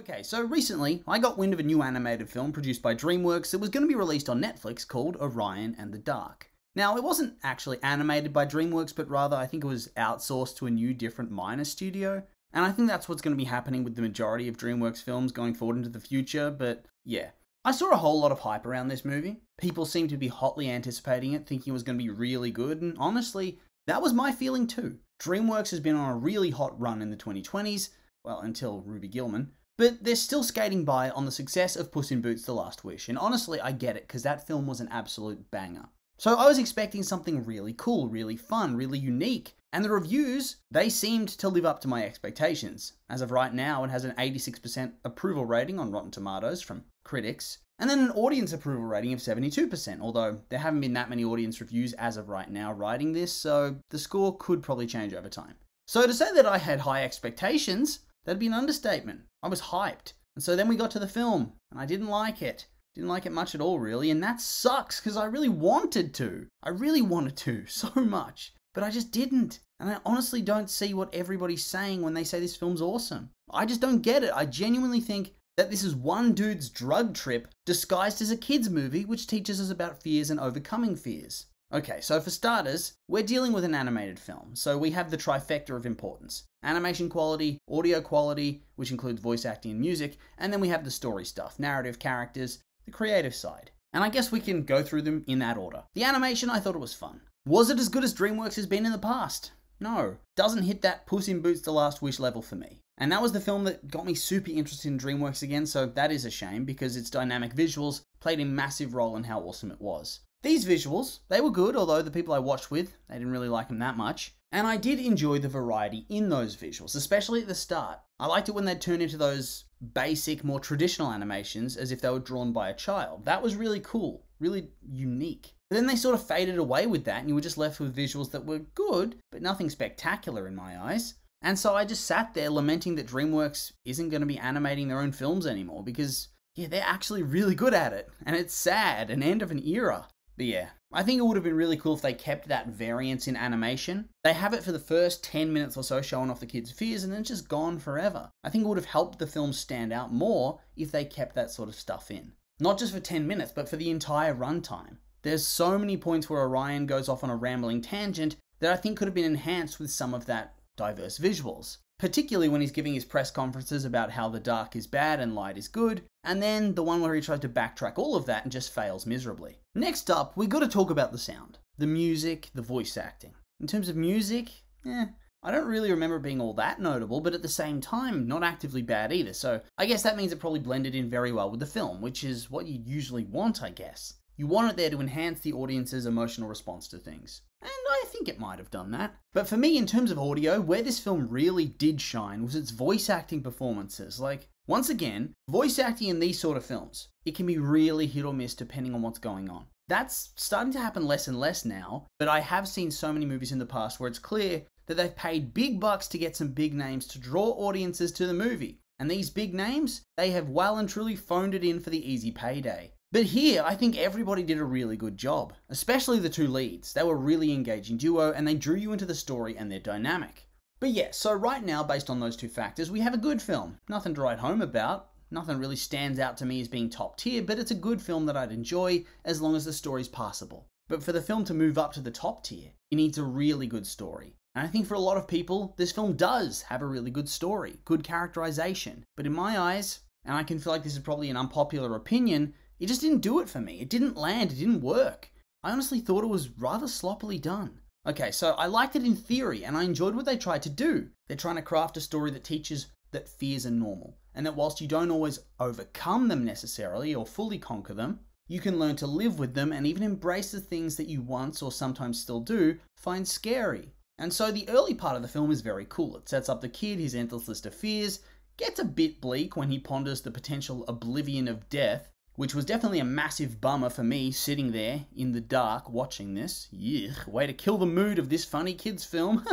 Okay, so recently I got wind of a new animated film produced by DreamWorks that was going to be released on Netflix called Orion and the Dark. Now, it wasn't actually animated by DreamWorks, but rather I think it was outsourced to a new, different minor studio. And I think that's what's going to be happening with the majority of DreamWorks films going forward into the future, but yeah. I saw a whole lot of hype around this movie. People seemed to be hotly anticipating it, thinking it was going to be really good, and honestly, that was my feeling too. DreamWorks has been on a really hot run in the 2020s, well, until Ruby Gillman, but they're still skating by on the success of Puss in Boots: The Last Wish, and honestly, I get it, because that film was an absolute banger. So I was expecting something really cool, really fun, really unique, and the reviews, they seemed to live up to my expectations. As of right now, it has an 86% approval rating on Rotten Tomatoes from critics, and then an audience approval rating of 72%, although there haven't been that many audience reviews as of right now writing this, so the score could probably change over time. So to say that I had high expectations, that'd be an understatement. I was hyped. And so then we got to the film, and I didn't like it. Didn't like it much at all, really, and that sucks, because I really wanted to. I really wanted to, so much. But I just didn't. And I honestly don't see what everybody's saying when they say this film's awesome. I just don't get it. I genuinely think that this is one dude's drug trip disguised as a kid's movie, which teaches us about fears and overcoming fears. Okay, so for starters, we're dealing with an animated film, so we have the trifecta of importance. Animation quality, audio quality, which includes voice acting and music, and then we have the story stuff, narrative, characters, the creative side. And I guess we can go through them in that order. The animation, I thought it was fun. Was it as good as DreamWorks has been in the past? No. Doesn't hit that Puss in Boots: The Last Wish level for me. And that was the film that got me super interested in DreamWorks again, so that is a shame, because its dynamic visuals played a massive role in how awesome it was. These visuals, they were good, although the people I watched with, they didn't really like them that much. And I did enjoy the variety in those visuals, especially at the start. I liked it when they'd turn into those basic, more traditional animations as if they were drawn by a child. That was really cool, really unique. But then they sort of faded away with that, and you were just left with visuals that were good, but nothing spectacular in my eyes. And so I just sat there lamenting that DreamWorks isn't going to be animating their own films anymore, because, yeah, they're actually really good at it. And it's sad, an end of an era. But yeah, I think it would have been really cool if they kept that variance in animation. They have it for the first 10 minutes or so showing off the kids' fears, and then it's just gone forever. I think it would have helped the film stand out more if they kept that sort of stuff in. Not just for 10 minutes, but for the entire runtime. There's so many points where Orion goes off on a rambling tangent that I think could have been enhanced with some of that diverse visuals. Particularly when he's giving his press conferences about how the dark is bad and light is good, and then the one where he tries to backtrack all of that and just fails miserably. Next up, we got to talk about the sound. The music, the voice acting. In terms of music, I don't really remember it being all that notable, but at the same time, not actively bad either, so I guess that means it probably blended in very well with the film, which is what you'd usually want, I guess. You want it there to enhance the audience's emotional response to things. And I think it might have done that. But for me, in terms of audio, where this film really did shine was its voice acting performances. Like, once again, voice acting in these sort of films, it can be really hit or miss depending on what's going on. That's starting to happen less and less now, but I have seen so many movies in the past where it's clear that they've paid big bucks to get some big names to draw audiences to the movie. And these big names, they have well and truly phoned it in for the easy payday. But here, I think everybody did a really good job, especially the two leads. They were a really engaging duo, and they drew you into the story and their dynamic. But yeah, so right now, based on those two factors, we have a good film. Nothing to write home about. Nothing really stands out to me as being top tier, but it's a good film that I'd enjoy as long as the story's passable. But for the film to move up to the top tier, it needs a really good story. And I think for a lot of people, this film does have a really good story, good characterization. But in my eyes, and I can feel like this is probably an unpopular opinion, it just didn't do it for me. It didn't land, it didn't work. I honestly thought it was rather sloppily done. Okay, so I liked it in theory, and I enjoyed what they tried to do. They're trying to craft a story that teaches that fears are normal, and that whilst you don't always overcome them necessarily, or fully conquer them, you can learn to live with them and even embrace the things that you once, or sometimes still do, find scary. And so the early part of the film is very cool. It sets up the kid, his endless list of fears, gets a bit bleak when he ponders the potential oblivion of death, which was definitely a massive bummer for me sitting there in the dark watching this. Yuck, way to kill the mood of this funny kids film.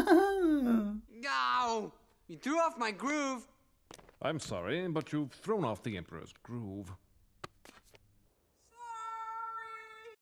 Ow! You threw off my groove. I'm sorry, but you've thrown off the Emperor's groove.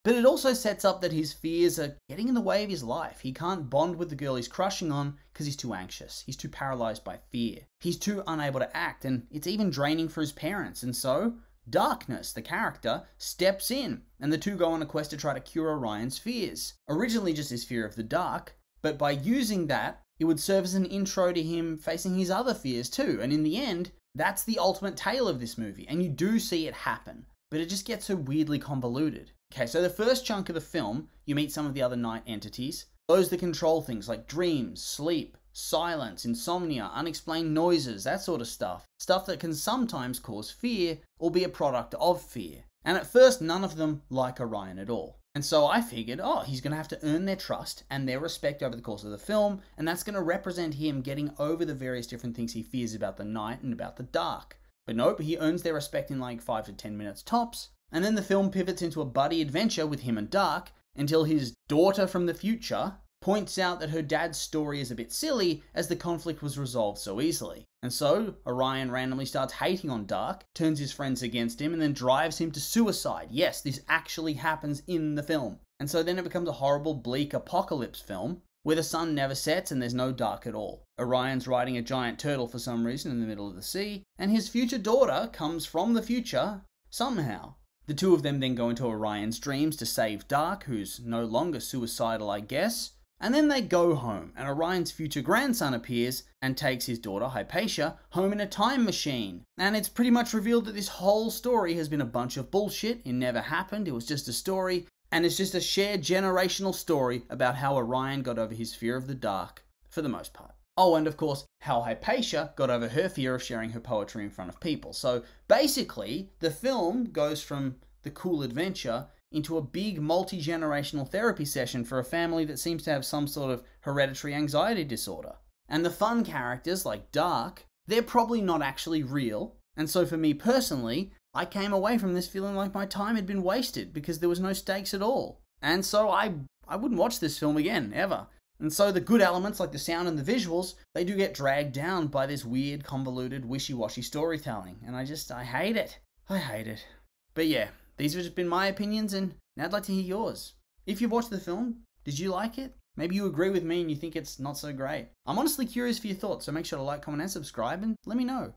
But it also sets up that his fears are getting in the way of his life. He can't bond with the girl he's crushing on because he's too anxious. He's too paralyzed by fear. He's too unable to act, and it's even draining for his parents. And so, Darkness, the character, steps in, and the two go on a quest to try to cure Orion's fears. Originally just his fear of the dark, but by using that, it would serve as an intro to him facing his other fears too. And in the end, that's the ultimate tale of this movie, and you do see it happen. But it just gets so weirdly convoluted. Okay, so the first chunk of the film, you meet some of the other night entities. Those that control things like dreams, sleep, silence, insomnia, unexplained noises, that sort of stuff. Stuff that can sometimes cause fear or be a product of fear. And at first, none of them like Orion at all. And so I figured, oh, he's going to have to earn their trust and their respect over the course of the film, and that's going to represent him getting over the various different things he fears about the night and about the dark. But nope, he earns their respect in like 5 to 10 minutes tops, and then the film pivots into a buddy adventure with him and Dark until his daughter from the future points out that her dad's story is a bit silly as the conflict was resolved so easily. And so, Orion randomly starts hating on Dark, turns his friends against him, and then drives him to suicide. Yes, this actually happens in the film. And so then it becomes a horrible, bleak apocalypse film where the sun never sets and there's no dark at all. Orion's riding a giant turtle for some reason in the middle of the sea, and his future daughter comes from the future somehow. The two of them then go into Orion's dreams to save Dark, who's no longer suicidal, I guess. And then they go home, and Orion's future grandson appears and takes his daughter, Hypatia, home in a time machine. And it's pretty much revealed that this whole story has been a bunch of bullshit. It never happened, it was just a story, and it's just a shared generational story about how Orion got over his fear of the dark, for the most part. Oh, and of course, how Hypatia got over her fear of sharing her poetry in front of people. So basically, the film goes from the cool adventure into a big multi-generational therapy session for a family that seems to have some sort of hereditary anxiety disorder. And the fun characters, like Dark, they're probably not actually real. And so for me personally, I came away from this feeling like my time had been wasted because there was no stakes at all. And so I wouldn't watch this film again, ever. And so the good elements, like the sound and the visuals, they do get dragged down by this weird, convoluted, wishy-washy storytelling. And I hate it. I hate it. But yeah, these have just been my opinions, and now I'd like to hear yours. If you've watched the film, did you like it? Maybe you agree with me and you think it's not so great. I'm honestly curious for your thoughts, so make sure to like, comment, and subscribe, and let me know.